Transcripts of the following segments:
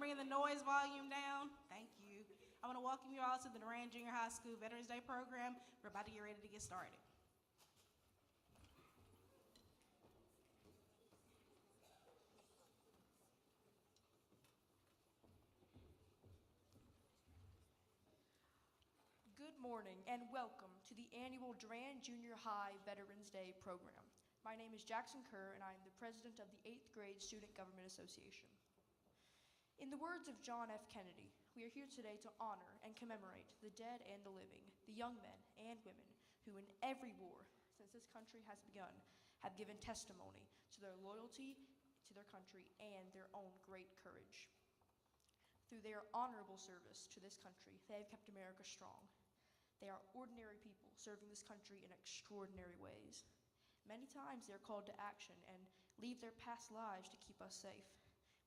bringing the noise volume down. Thank you. I want to welcome you all to the Duran Junior High School Veterans Day program. We're about to get ready to get started. Good morning and welcome to the annual Duran Junior High Veterans Day program. My name is Jackson Kerr and I am the president of the 8th grade Student Government Association. In the words of John F. Kennedy, we are here today to honor and commemorate the dead and the living, the young men and women who in every war since this country has begun have given testimony to their loyalty to their country and their own great courage. Through their honorable service to this country, they have kept America strong. They are ordinary people serving this country in extraordinary ways. Many times they are called to action and leave their past lives to keep us safe.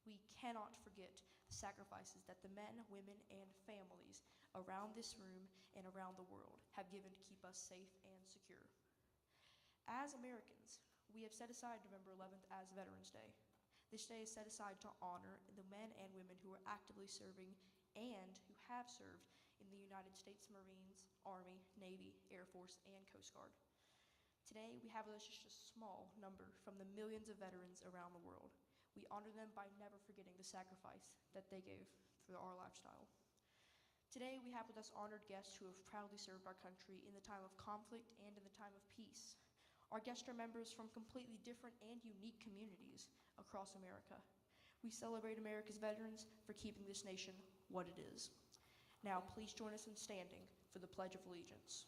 We cannot forget the sacrifices that the men, women, and families around this room and around the world have given to keep us safe and secure. As Americans, we have set aside November 11th as Veterans Day. This day is set aside to honor the men and women who are actively serving and who have served in the United States Marines, Army, Navy, Air Force, and Coast Guard. Today, we have with us just a small number from the millions of veterans around the world. We honor them by never forgetting the sacrifice that they gave for our lifestyle. Today, we have with us honored guests who have proudly served our country in the time of conflict and in the time of peace. Our guests are members from completely different and unique communities across America. We celebrate America's veterans for keeping this nation what it is. Now, please join us in standing for the Pledge of Allegiance.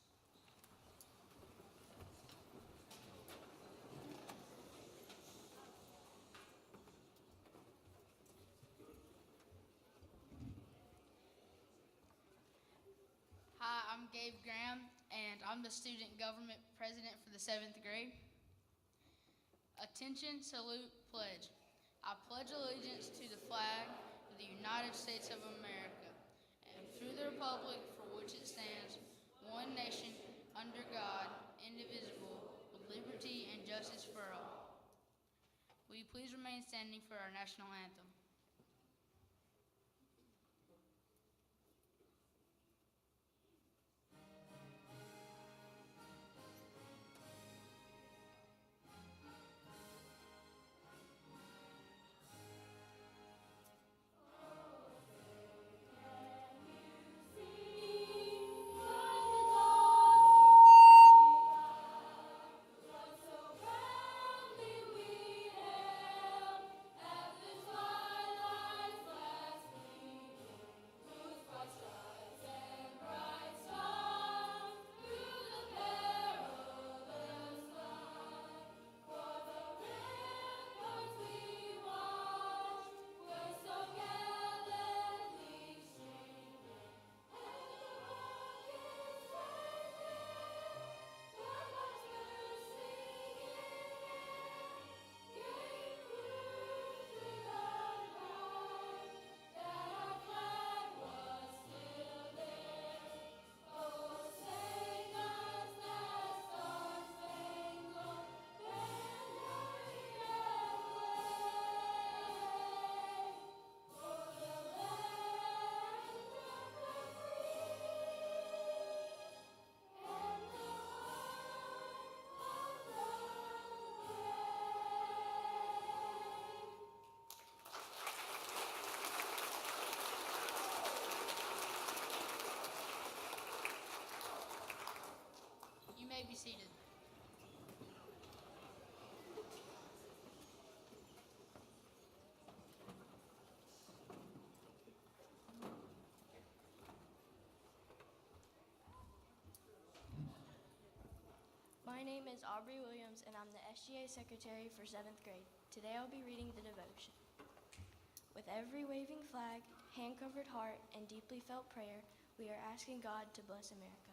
Hi, I'm Gabe Graham, and I'm the student government president for the 7th grade. Attention, salute, pledge. I pledge allegiance to the flag of the United States of America and to the republic for which it stands, one nation, under God, indivisible, with liberty and justice for all. Will you please remain standing for our national anthem? You may be seated. My name is Aubrey Williams, and I'm the SGA Secretary for 7th grade. Today I'll be reading the devotion. With every waving flag, hand-covered heart, and deeply felt prayer, we are asking God to bless America.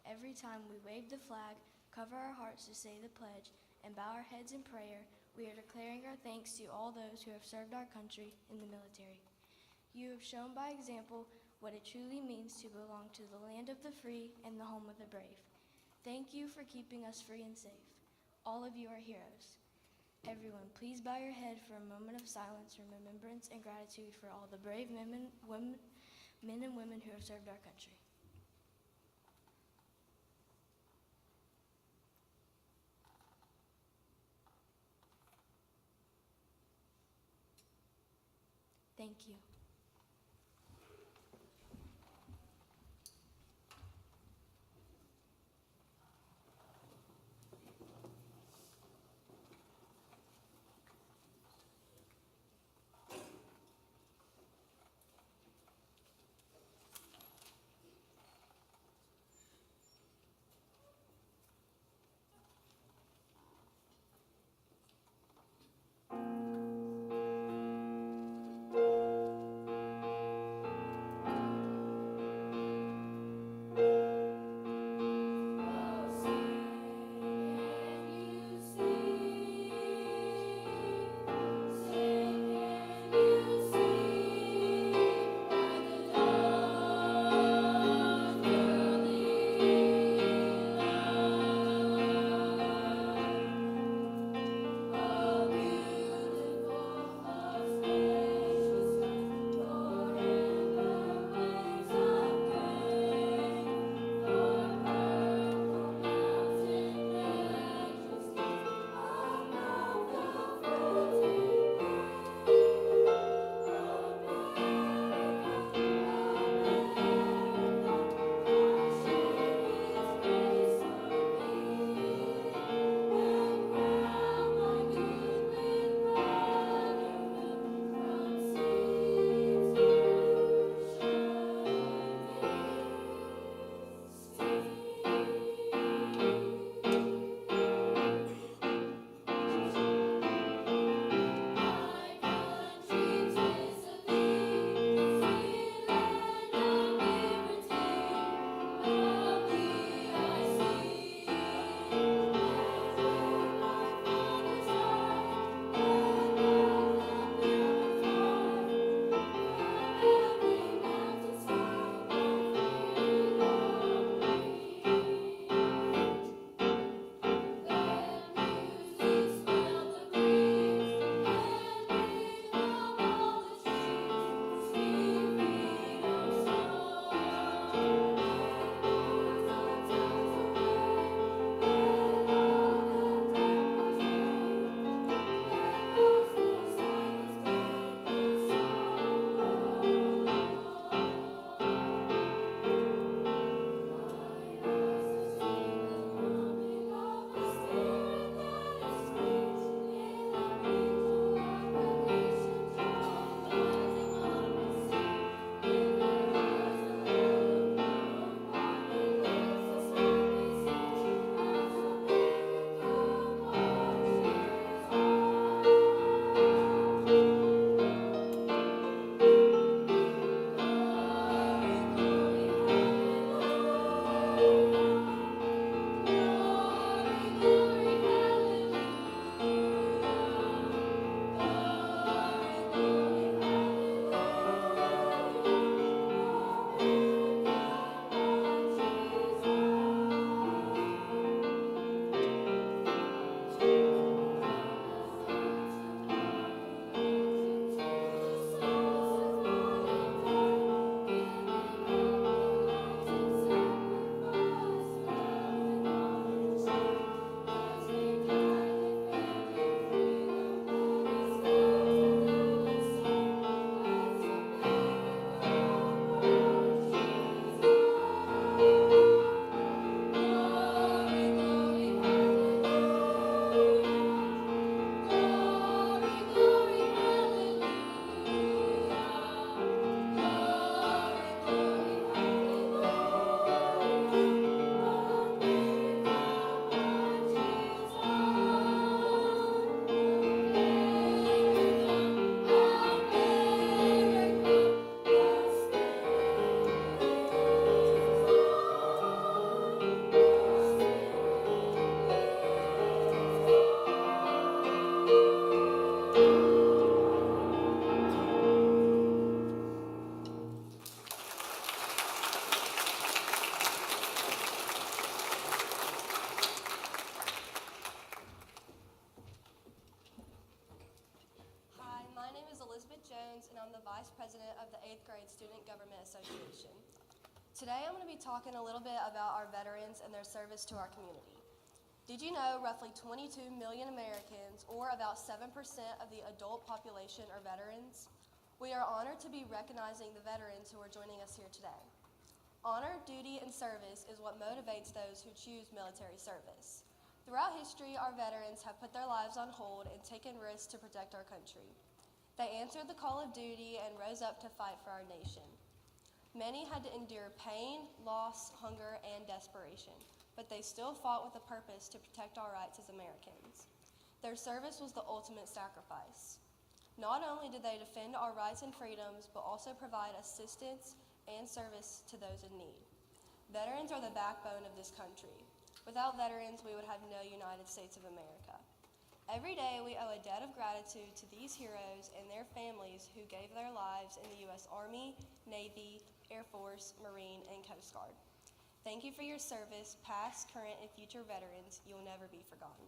Every time we wave the flag, cover our hearts to say the pledge, and bow our heads in prayer, we are declaring our thanks to all those who have served our country in the military. You have shown by example what it truly means to belong to the land of the free and the home of the brave. Thank you for keeping us free and safe. All of you are heroes. Everyone, please bow your head for a moment of silence in remembrance and gratitude for all the brave men and women who have served our country. Thank you. Jones, and I'm the Vice President of the 8th Grade Student Government Association. Today I'm going to be talking a little bit about our veterans and their service to our community. Did you know roughly 22 million Americans, or about 7% of the adult population, are veterans? We are honored to be recognizing the veterans who are joining us here today. Honor, duty, and service is what motivates those who choose military service. Throughout history, our veterans have put their lives on hold and taken risks to protect our country. They answered the call of duty and rose up to fight for our nation. Many had to endure pain, loss, hunger, and desperation, but they still fought with a purpose to protect our rights as Americans. Their service was the ultimate sacrifice. Not only did they defend our rights and freedoms, but also provide assistance and service to those in need. Veterans are the backbone of this country. Without veterans, we would have no United States of America. Every day, we owe a debt of gratitude to these heroes and their families who gave their lives in the U.S. Army, Navy, Air Force, Marine, and Coast Guard. Thank you for your service, past, current, and future veterans. You'll never be forgotten.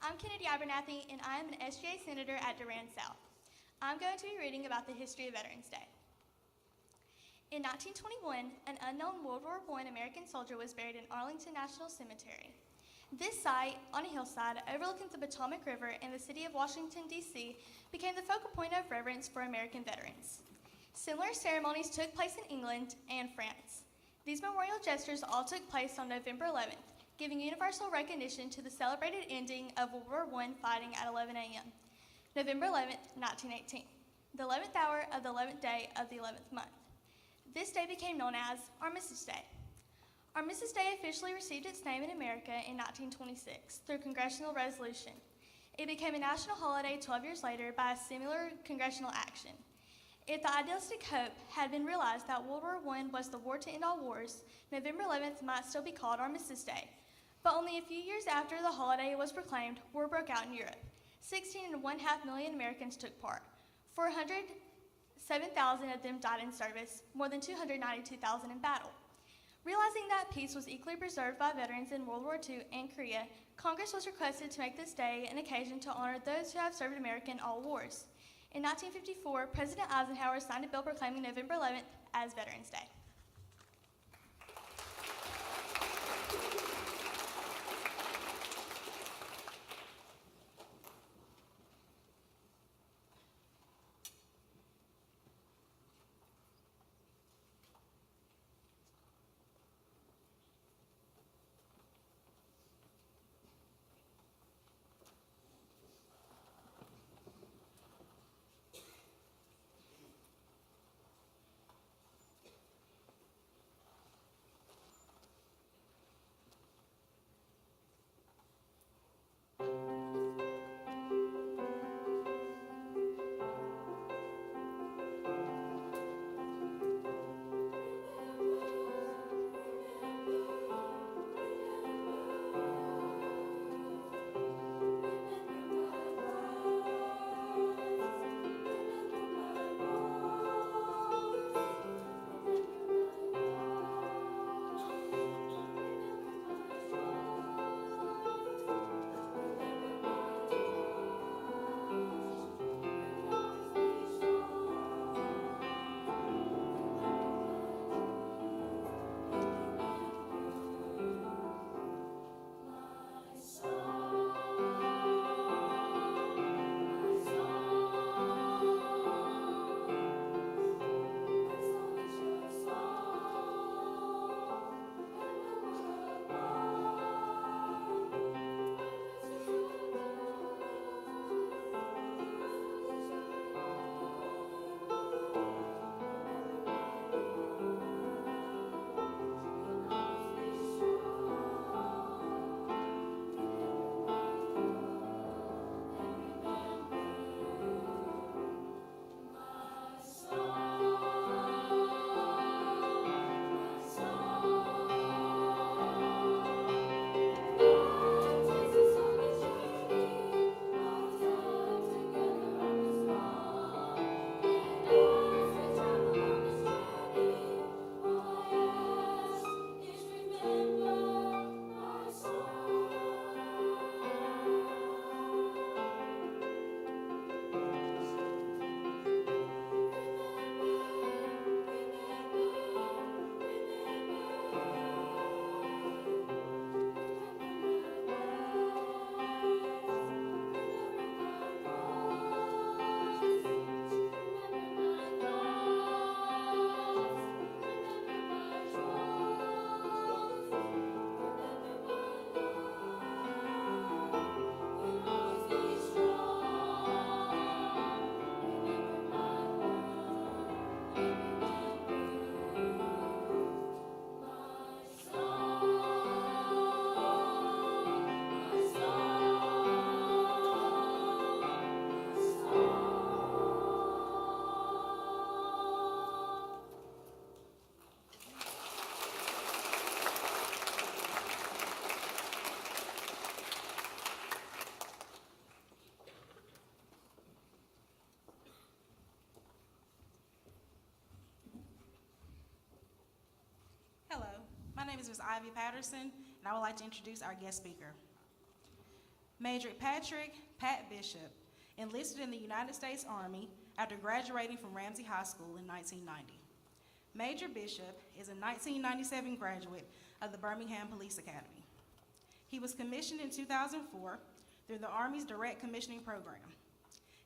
I'm Kennedy Abernathy, and I am an SGA Senator at Duran South. I'm going to be reading about the history of Veterans Day. In 1921, an unknown World War I American soldier was buried in Arlington National Cemetery. This site, on a hillside overlooking the Potomac River in the city of Washington, D.C., became the focal point of reverence for American veterans. Similar ceremonies took place in England and France. These memorial gestures all took place on November 11th, giving universal recognition to the celebrated ending of World War I fighting at 11 a.m., November 11th, 1918, the 11th hour of the 11th day of the 11th month. This day became known as Armistice Day. Armistice Day officially received its name in America in 1926 through congressional resolution. It became a national holiday 12 years later by a similar congressional action. If the idealistic hope had been realized that World War I was the war to end all wars, November 11th might still be called Armistice Day. But only a few years after the holiday was proclaimed, war broke out in Europe. 16.5 million Americans took part. 407,000 of them died in service, more than 292,000 in battle. Realizing that peace was equally preserved by veterans in World War II and Korea, Congress was requested to make this day an occasion to honor those who have served America in all wars. In 1954, President Eisenhower signed a bill proclaiming November 11th as Veterans Day. name is Ms. Ivy Patterson, and I would like to introduce our guest speaker. Major Patrick "Pat" Bishop enlisted in the United States Army after graduating from Ramsey High School in 1990. Major Bishop is a 1997 graduate of the Birmingham Police Academy. He was commissioned in 2004 through the Army's Direct Commissioning Program.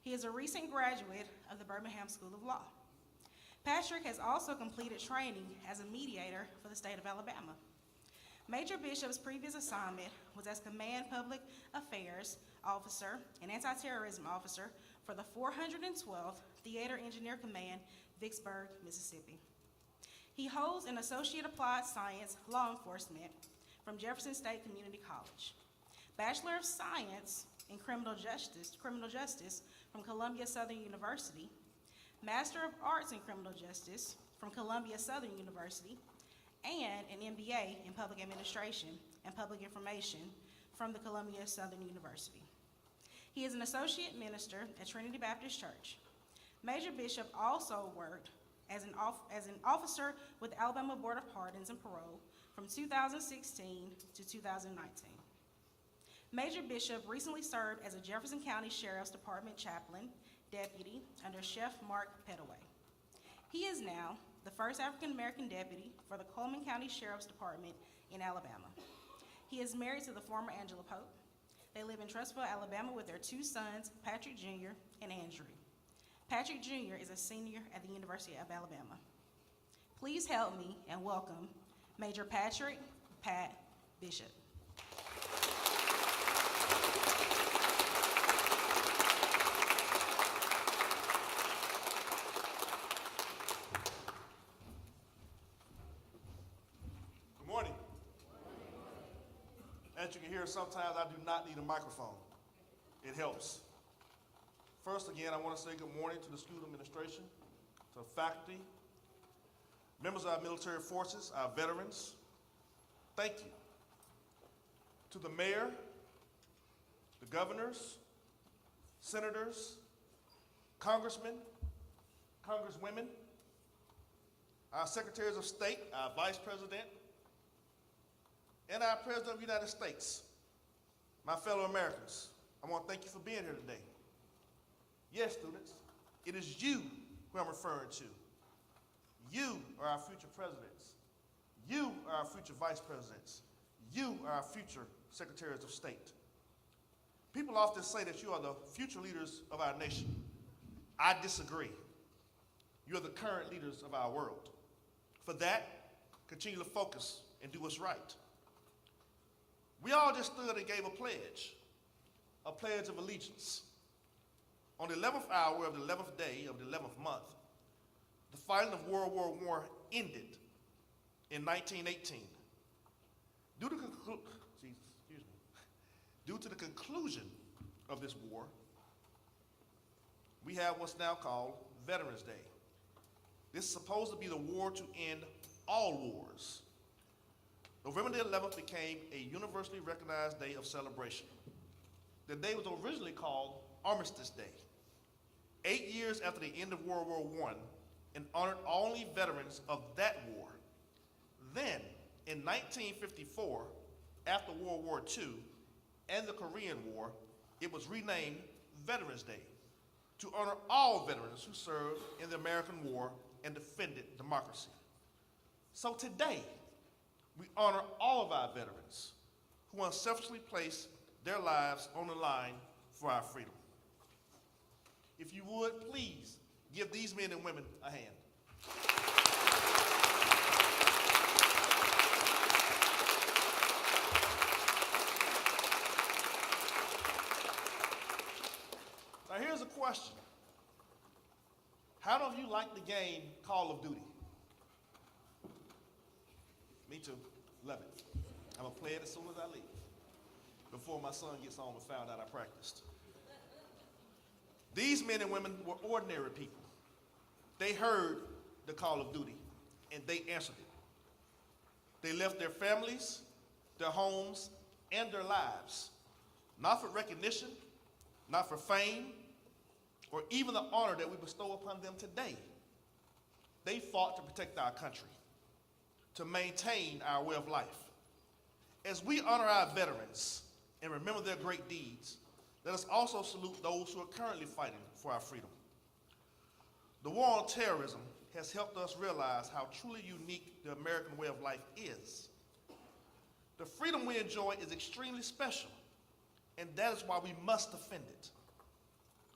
He is a recent graduate of the Birmingham School of Law. Patrick has also completed training as a mediator for the state of Alabama. Major Bishop's previous assignment was as Command Public Affairs Officer and Anti-Terrorism Officer for the 412th Theater Engineer Command, Vicksburg, Mississippi. He holds an Associate Applied Science Law Enforcement from Jefferson State Community College, Bachelor of Science in Criminal Justice from Columbia Southern University, Master of Arts in Criminal Justice from Columbia Southern University, and an MBA in Public Administration and Public Information from the Columbia Southern University. He is an associate minister at Trinity Baptist Church. Major Bishop also worked as an officer with the Alabama Board of Pardons and Parole from 2016 to 2019. Major Bishop recently served as a Jefferson County Sheriff's Department chaplain deputy under Chef Mark Pettaway. He is now the first African-American deputy for the Coleman County Sheriff's Department in Alabama. He is married to the former Angela Pope. They live in Trussville, Alabama with their two sons, Patrick Jr. and Andrew. Patrick Jr. is a senior at the University of Alabama. Please help me and welcome Major Patrick "Pat" Bishop. As you can hear, sometimes I do not need a microphone. It helps. First, again, I want to say good morning to the school administration, to the faculty, members of our military forces, our veterans. Thank you. To the mayor, the governors, senators, congressmen, congresswomen, our secretaries of state, our vice president, and our President of the United States, my fellow Americans. I want to thank you for being here today. Yes, students, it is you who I'm referring to. You are our future presidents. You are our future vice presidents. You are our future secretaries of state. People often say that you are the future leaders of our nation. I disagree. You are the current leaders of our world. For that, continue to focus and do what's right. We all just stood and gave a pledge of allegiance. On the 11th hour of the 11th day of the 11th month, the fighting of World War I ended in 1918. Due to the conclusion of this war, we have what's now called Veterans Day. This is supposed to be the war to end all wars. November the 11th became a universally recognized day of celebration. The day was originally called Armistice Day, 8 years after the end of World War I, and honored only veterans of that war. Then, in 1954, after World War II and the Korean War, it was renamed Veterans Day to honor all veterans who served in the American War and defended democracy. So today, we honor all of our veterans who unselfishly place their lives on the line for our freedom. If you would, please give these men and women a hand. Now here's a question. How many of you like the game Call of Duty? Me too. Love it. I'm going to play it as soon as I leave, before my son gets home and found out I practiced. These men and women were ordinary people. They heard the call of duty, and they answered it. They left their families, their homes, and their lives, not for recognition, not for fame, or even the honor that we bestow upon them today. They fought to protect our country. to maintain our way of life. As we honor our veterans and remember their great deeds, let us also salute those who are currently fighting for our freedom. The war on terrorism has helped us realize how truly unique the American way of life is. The freedom we enjoy is extremely special, and that is why we must defend it.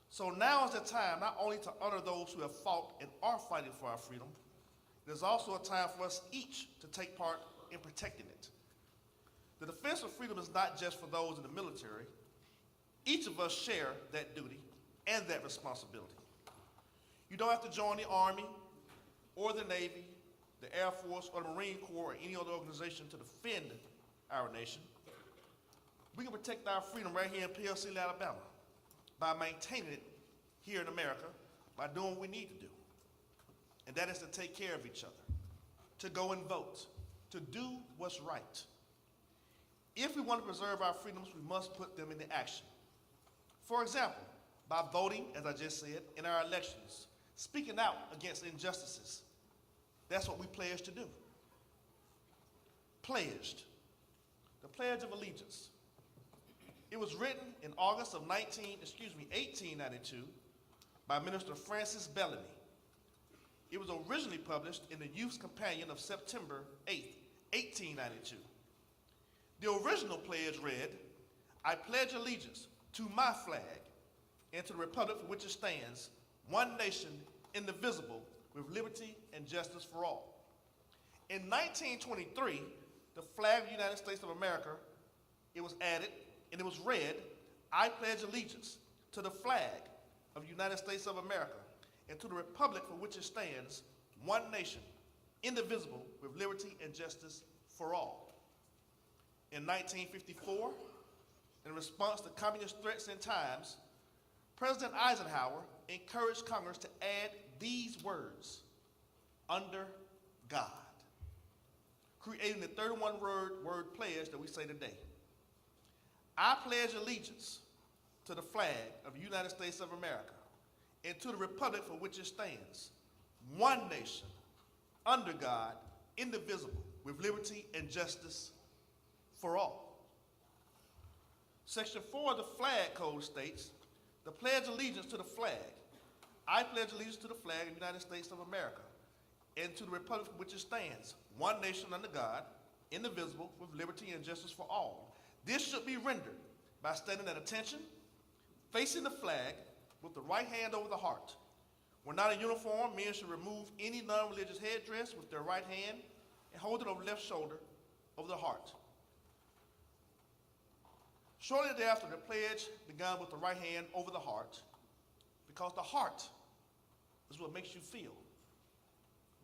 So now is the time not only to honor those who have fought and are fighting for our freedom, it is also a time for us each to take part in protecting it. The defense of freedom is not just for those in the military. Each of us share that duty and that responsibility. You don't have to join the Army or the Navy, the Air Force, or the Marine Corps, or any other organization to defend our nation. We can protect our freedom right here in PLC, Alabama, by maintaining it here in America, by doing what we need to do. And that is to take care of each other, to go and vote, to do what's right. If we want to preserve our freedoms, we must put them into action. For example, by voting, as I just said, in our elections, speaking out against injustices. That's what we pledge to do. Pledged. The Pledge of Allegiance. It was written in August of 1892 by Minister Francis Bellamy. It was originally published in the Youth's Companion of September 8, 1892. The original pledge read, "I pledge allegiance to my flag and to the republic for which it stands, one nation, indivisible, with liberty and justice for all." In 1923, the flag of the United States of America, it was added, and it was read, "I pledge allegiance to the flag of the United States of America and to the republic for which it stands, one nation, indivisible, with liberty and justice for all." In 1954, in response to communist threats and times, President Eisenhower encouraged Congress to add these words, "under God," creating the 31-word pledge that we say today. I pledge allegiance to the flag of the United States of America and to the republic for which it stands, one nation, under God, indivisible, with liberty and justice for all. Section 4 of the Flag Code states, "The pledge allegiance to the flag. I pledge allegiance to the flag of the United States of America and to the republic for which it stands, one nation under God, indivisible, with liberty and justice for all." This should be rendered by standing at attention, facing the flag with the right hand over the heart. When not in uniform, men should remove any non-religious headdress with their right hand and hold it over the left shoulder over the heart. Shortly thereafter, the pledge began with the right hand over the heart, because the heart is what makes you feel,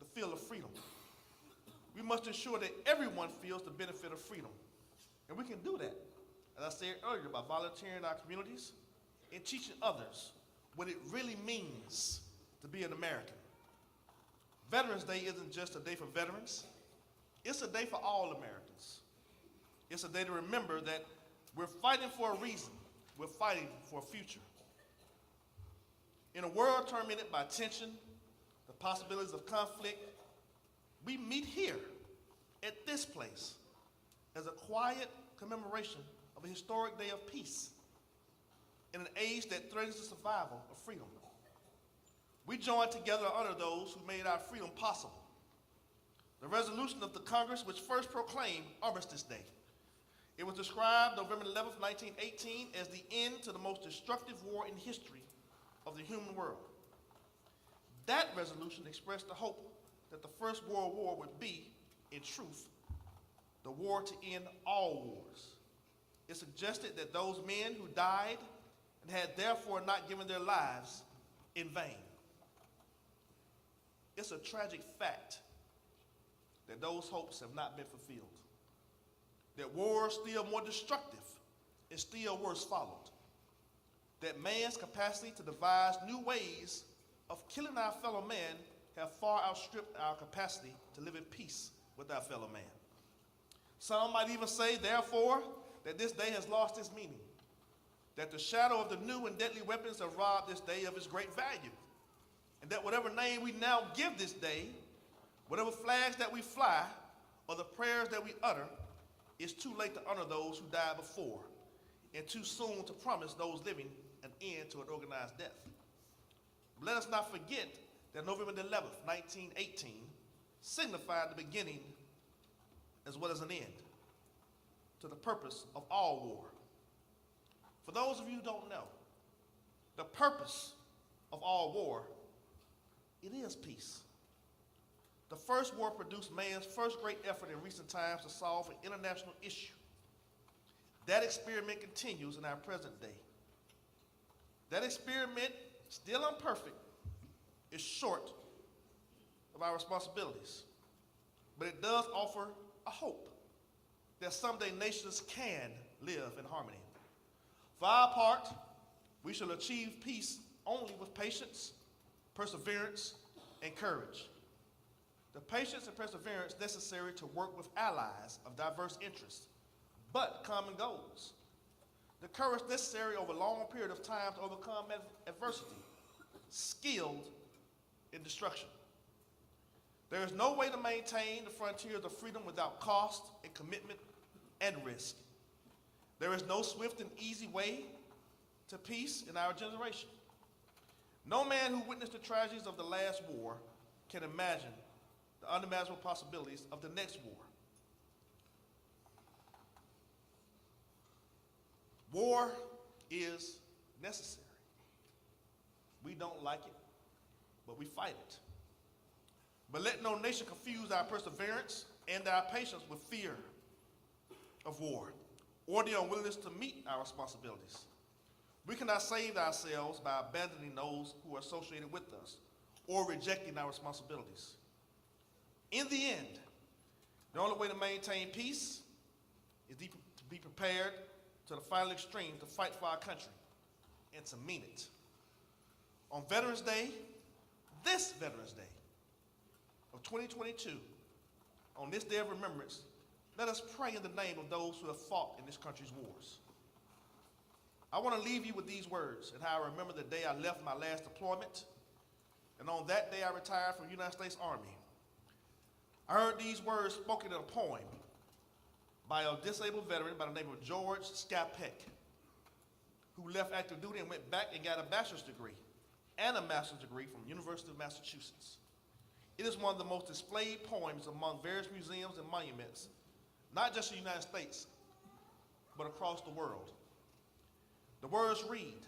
the feel of freedom. We must ensure that everyone feels the benefit of freedom. And we can do that, as I said earlier, by volunteering in our communities and teaching others what it really means to be an American. Veterans Day isn't just a day for veterans. It's a day for all Americans. It's a day to remember that we're fighting for a reason. We're fighting for a future. In a world tormented by tension, the possibilities of conflict, we meet here at this place as a quiet commemoration of a historic day of peace in an age that threatens the survival of freedom. We join together to honor those who made our freedom possible. The resolution of the Congress which first proclaimed Armistice Day. It was described November 11, 1918 as the end to the most destructive war in history of the human world. That resolution expressed the hope that the First World War would be, in truth, the war to end all wars. It suggested that those men who died and had therefore not given their lives in vain. It's a tragic fact that those hopes have not been fulfilled. That wars still more destructive and still worse followed. That man's capacity to devise new ways of killing our fellow man have far outstripped our capacity to live in peace with our fellow man. Some might even say, therefore, that this day has lost its meaning. That the shadow of the new and deadly weapons have robbed this day of its great value. And that whatever name we now give this day, whatever flags that we fly, or the prayers that we utter, it's too late to honor those who died before, and too soon to promise those living an end to an organized death. But let us not forget that November the 11th, 1918, signified the beginning as well as an end to the purpose of all war. For those of you who don't know, the purpose of all war, it is peace. The first war produced man's first great effort in recent times to solve an international issue. That experiment continues in our present day. That experiment, still imperfect, is short of our responsibilities, but it does offer a hope that someday nations can live in harmony. For our part, we shall achieve peace only with patience, perseverance, and courage. The patience and perseverance necessary to work with allies of diverse interests, but common goals. The courage necessary over a long period of time to overcome adversity, skilled in destruction. There is no way to maintain the frontiers of freedom without cost and commitment and risk. There is no swift and easy way to peace in our generation. No man who witnessed the tragedies of the last war can imagine the unimaginable possibilities of the next war. War is necessary. We don't like it, but we fight it. But let no nation confuse our perseverance and our patience with fear of war or the unwillingness to meet our responsibilities. We cannot save ourselves by abandoning those who are associated with us or rejecting our responsibilities. In the end, the only way to maintain peace is to be prepared to the final extreme to fight for our country and to mean it. On Veterans Day, this Veterans Day of 2022, on this day of remembrance, let us pray in the name of those who have fought in this country's wars. I want to leave you with these words and how I remember the day I left my last deployment, and on that day I retired from the United States Army. I heard these words spoken in a poem by a disabled veteran by the name of George Skapek, who left active duty and went back and got a bachelor's degree and a master's degree from the University of Massachusetts. It is one of the most displayed poems among various museums and monuments, not just in the United States, but across the world. The words read,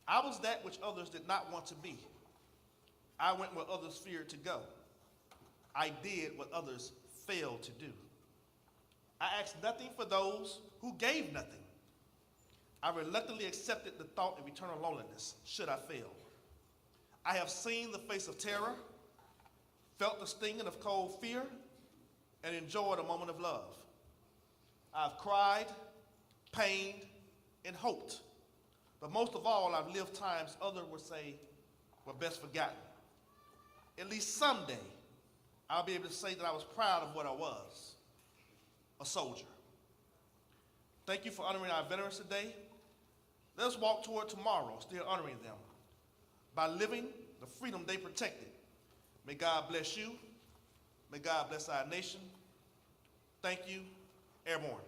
"I was that which others did not want to be. I went where others feared to go. I did what others failed to do. I asked nothing for those who gave nothing. I reluctantly accepted the thought of eternal loneliness, should I fail. I have seen the face of terror, felt the stinging of cold fear, and enjoyed a moment of love. I've cried, pained, and hoped, but most of all, I've lived times others would say were best forgotten. At least someday, I'll be able to say that I was proud of what I was, a soldier." Thank you for honoring our veterans today. Let us walk toward tomorrow, still honoring them by living the freedom they protected. May God bless you. May God bless our nation. Thank you. Airborne.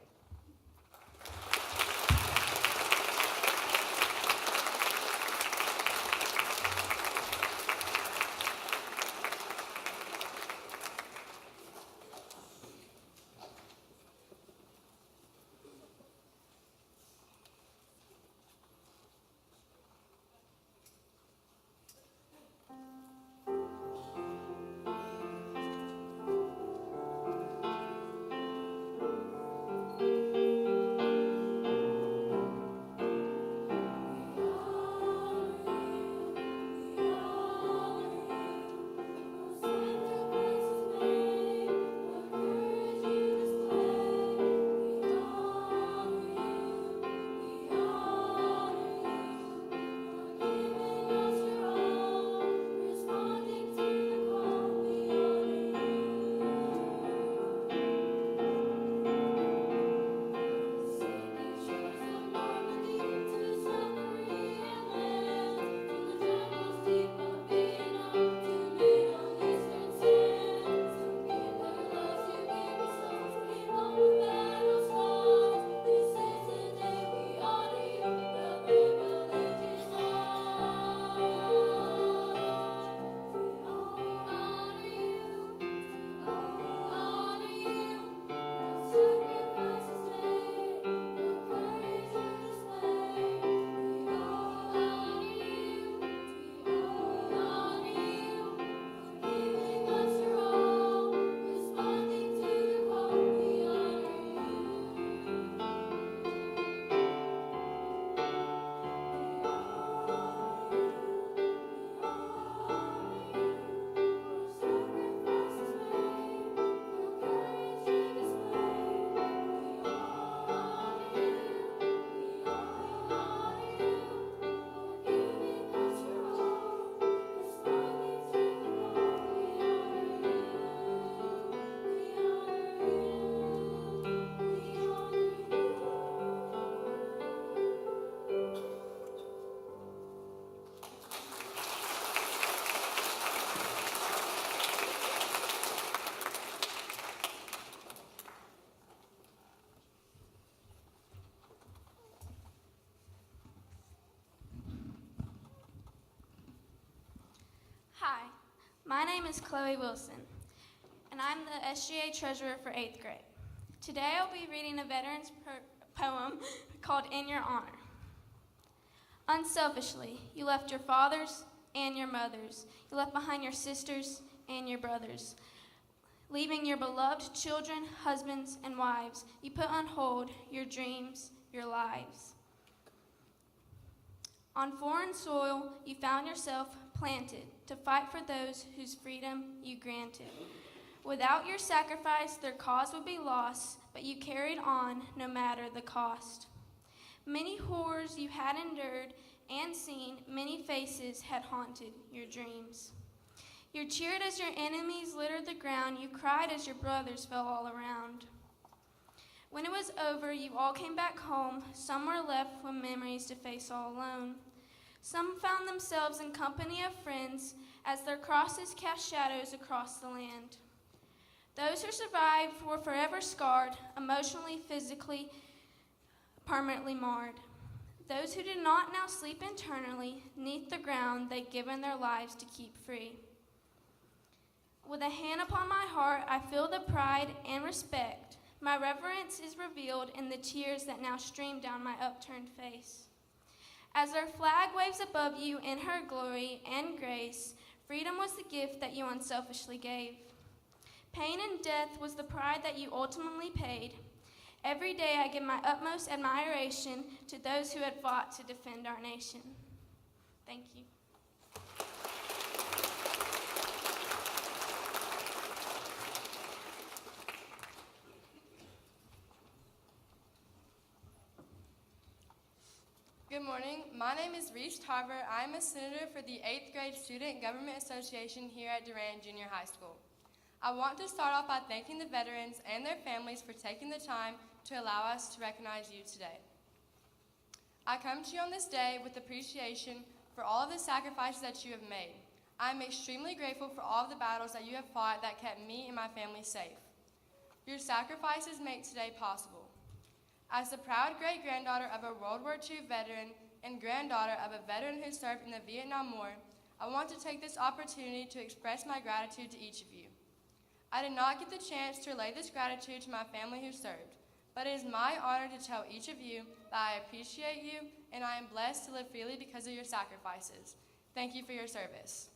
My name is Chloe Wilson, and I'm the SGA Treasurer for 8th grade. Today I'll be reading a veteran's poem called In Your Honor. Unselfishly, you left your fathers and your mothers. You left behind your sisters and your brothers, leaving your beloved children, husbands, and wives. You put on hold your dreams, your lives. On foreign soil, you found yourself planted to fight for those whose freedom you granted. Without your sacrifice, their cause would be lost, but you carried on no matter the cost. Many horrors you had endured and seen, many faces had haunted your dreams. You cheered as your enemies littered the ground, you cried as your brothers fell all around. When it was over, you all came back home. Some were left with memories to face all alone. Some found themselves in company of friends as their crosses cast shadows across the land. Those who survived were forever scarred, emotionally, physically, permanently marred. Those who did not now sleep internally, 'neath the ground they'd given their lives to keep free. With a hand upon my heart, I feel the pride and respect. My reverence is revealed in the tears that now stream down my upturned face. As our flag waves above you in her glory and grace, freedom was the gift that you unselfishly gave. Pain and death was the price that you ultimately paid. Every day I give my utmost admiration to those who had fought to defend our nation. Thank you. Good morning. My name is Reese Tarver. I'm a senator for the 8th grade Student Government Association here at Duran Junior High School. I want to start off by thanking the veterans and their families for taking the time to allow us to recognize you today. I come to you on this day with appreciation for all of the sacrifices that you have made. I am extremely grateful for all of the battles that you have fought that kept me and my family safe. Your sacrifices make today possible. As the proud great-granddaughter of a World War II veteran and granddaughter of a veteran who served in the Vietnam War, I want to take this opportunity to express my gratitude to each of you. I did not get the chance to relay this gratitude to my family who served, but it is my honor to tell each of you that I appreciate you and I am blessed to live freely because of your sacrifices. Thank you for your service.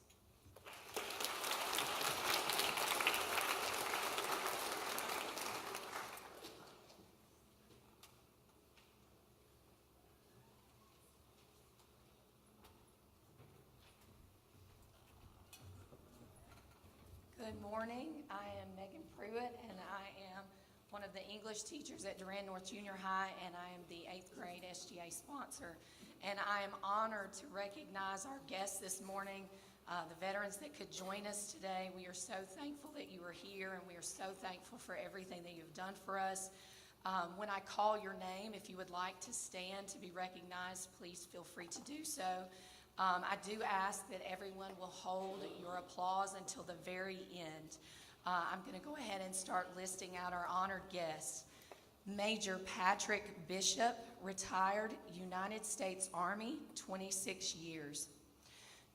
Good morning. I am Megan Pruitt, and I am one of the English teachers at Duran North Junior High, and I am the 8th grade SGA sponsor. And I am honored to recognize our guests this morning, the veterans that could join us today. We are so thankful that you are here, and we are so thankful for everything that you've done for us. When I call your name, if you would like to stand to be recognized, please feel free to do so. I do ask that everyone will hold your applause until the very end. I'm going to go ahead and start listing out our honored guests. Major Patrick Bishop, retired United States Army, 26 years.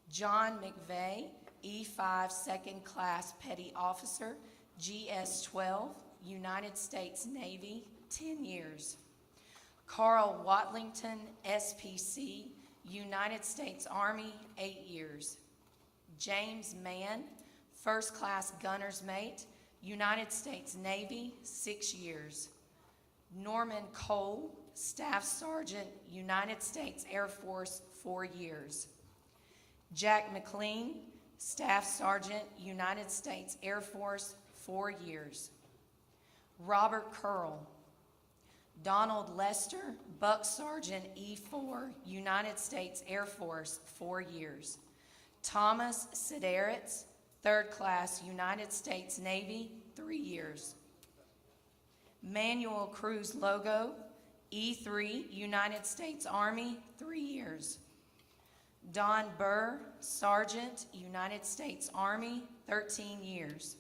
John McVeigh, E5 Second Class Petty Officer, GS-12, United States Navy, 10 years. Carl Watlington, SPC, United States Army, 8 years. James Mann, First Class Gunner's Mate, United States Navy, 6 years. Norman Cole, Staff Sergeant, United States Air Force, 4 years. Jack McLean, Staff Sergeant, United States Air Force, 4 years. Robert Curl. Donald Lester, Buck Sergeant E4, United States Air Force, 4 years. Thomas Sideritz, 3rd Class United States Navy, 3 years. Manuel Cruz Logo, E3, United States Army, 3 years. Don Burr, Sergeant, United States Army, 13 years.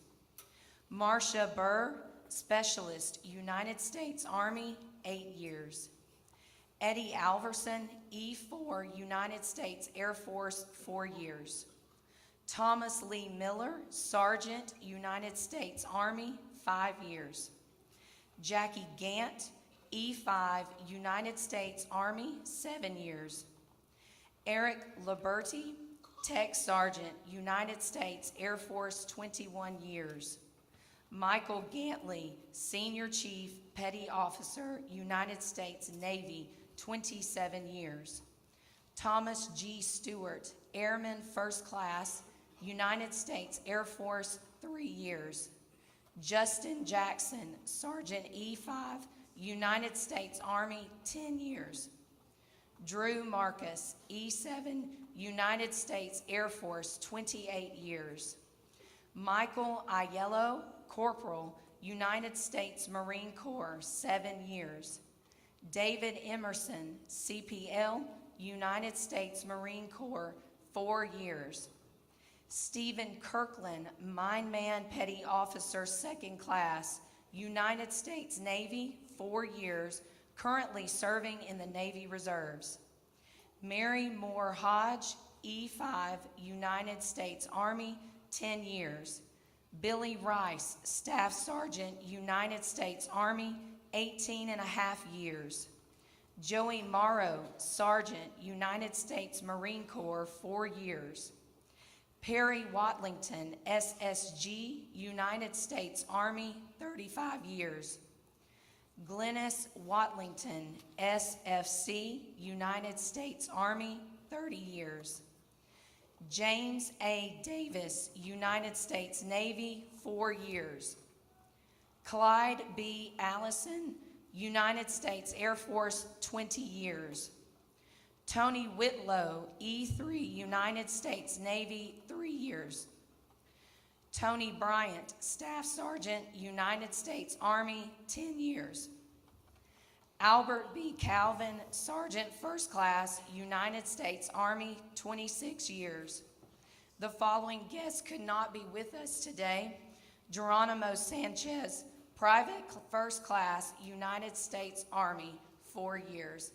Marcia Burr, Specialist, United States Army, 8 years. Eddie Alverson, E4, United States Air Force, 4 years. Thomas Lee Miller, Sergeant, United States Army, 5 years. Jackie Gant, E5, United States Army, 7 years. Eric Liberty, Tech Sergeant, United States Air Force, 21 years. Michael Gantley, Senior Chief, Petty Officer, United States Navy, 27 years. Thomas G. Stewart, Airman First Class, United States Air Force, 3 years. Justin Jackson, Sergeant E5, United States Army, 10 years. Drew Marcus, E7, United States Air Force, 28 years. Michael Aiello, Corporal, United States Marine Corps, 7 years. David Emerson, CPL, United States Marine Corps, 4 years. Stephen Kirkland, Mineman Petty Officer, 2nd Class, United States Navy, 4 years, currently serving in the Navy Reserves. Mary Moore Hodge, E5, United States Army, 10 years. Billy Rice, Staff Sergeant, United States Army, 18 and a half years. Joey Morrow, Sergeant, United States Marine Corps, 4 years. Perry Watlington, SSG, United States Army, 35 years. Glennis Watlington, SFC, United States Army, 30 years. James A. Davis, United States Navy, 4 years. Clyde B. Allison, United States Air Force, 20 years. Tony Whitlow, E3, United States Navy, 3 years. Tony Bryant, Staff Sergeant, United States Army, 10 years. Albert B. Calvin, Sergeant First Class, United States Army, 26 years. The following guests could not be with us today: Geronimo Sanchez, Private First Class, United States Army, 4 years.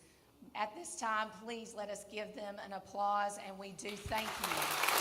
At this time, please let us give them an applause, and we do thank you.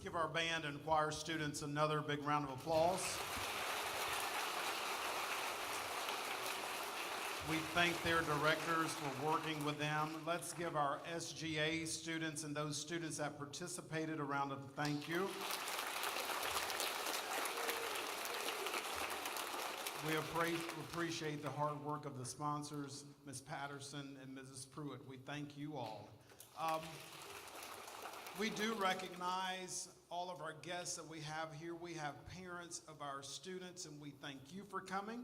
give our band and choir students another big round of applause. We thank their directors for working with them. Let's give our SGA students and those students that participated a round of thank you. We appreciate the hard work of the sponsors, Ms. Patterson and Mrs. Pruitt. We thank you all. We do recognize all of our guests that we have here. We have parents of our students, and we thank you for coming.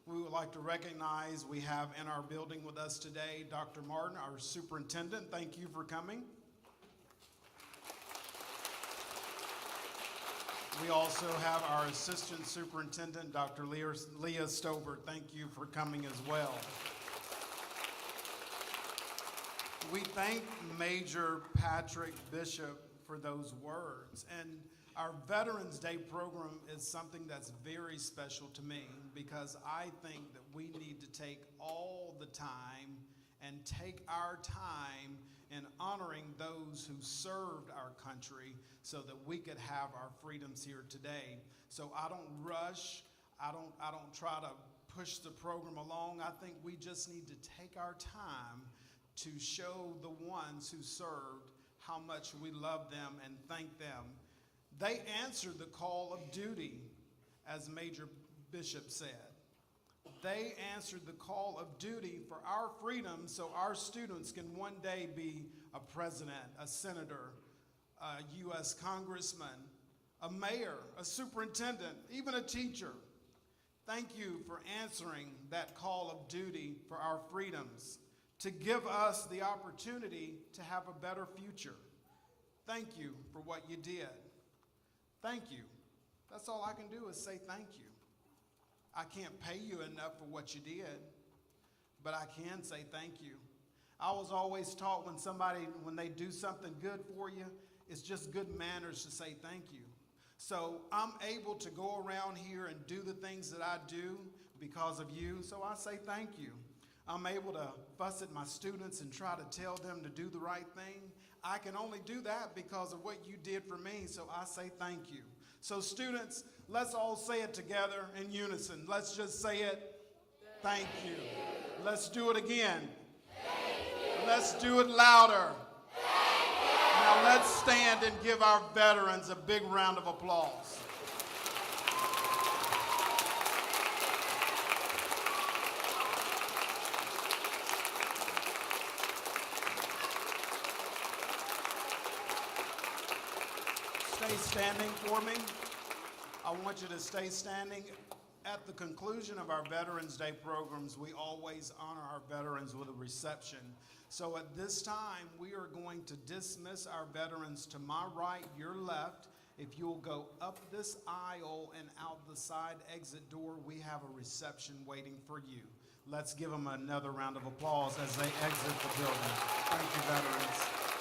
We would like to recognize we have in our building with us today Dr. Martin, our superintendent. Thank you for coming. We also have our assistant superintendent, Dr. Leah Stover. Thank you for coming as well. We thank Major Patrick Bishop for those words. And our Veterans Day program is something that's very special to me because I think that we need to take all the time and take our time in honoring those who served our country so that we could have our freedoms here today. So I don't rush. I don't try to push the program along. I think we just need to take our time to show the ones who served how much we love them and thank them. They answered the call of duty, as Major Bishop said. They answered the call of duty for our freedom so our students can one day be a president, a senator, a U.S. congressman, a mayor, a superintendent, even a teacher. Thank you for answering that call of duty for our freedoms, to give us the opportunity to have a better future. Thank you for what you did. Thank you. That's all I can do is say thank you. I can't pay you enough for what you did, but I can say thank you. I was always taught when they do something good for you, it's just good manners to say thank you. So I'm able to go around here and do the things that I do because of you, so I say thank you. I'm able to fuss at my students and try to tell them to do the right thing. I can only do that because of what you did for me, so I say thank you. So students, let's all say it together in unison. Let's just say it. Thank you. Let's do it again. Let's do it louder. Now let's stand and give our veterans a big round of applause. Stay standing for me. I want you to stay standing. At the conclusion of our Veterans Day programs, we always honor our veterans with a reception. So at this time, we are going to dismiss our veterans to my right, your left. If you'll go up this aisle and out the side exit door, we have a reception waiting for you. Let's give them another round of applause as they exit the building. Thank you, veterans.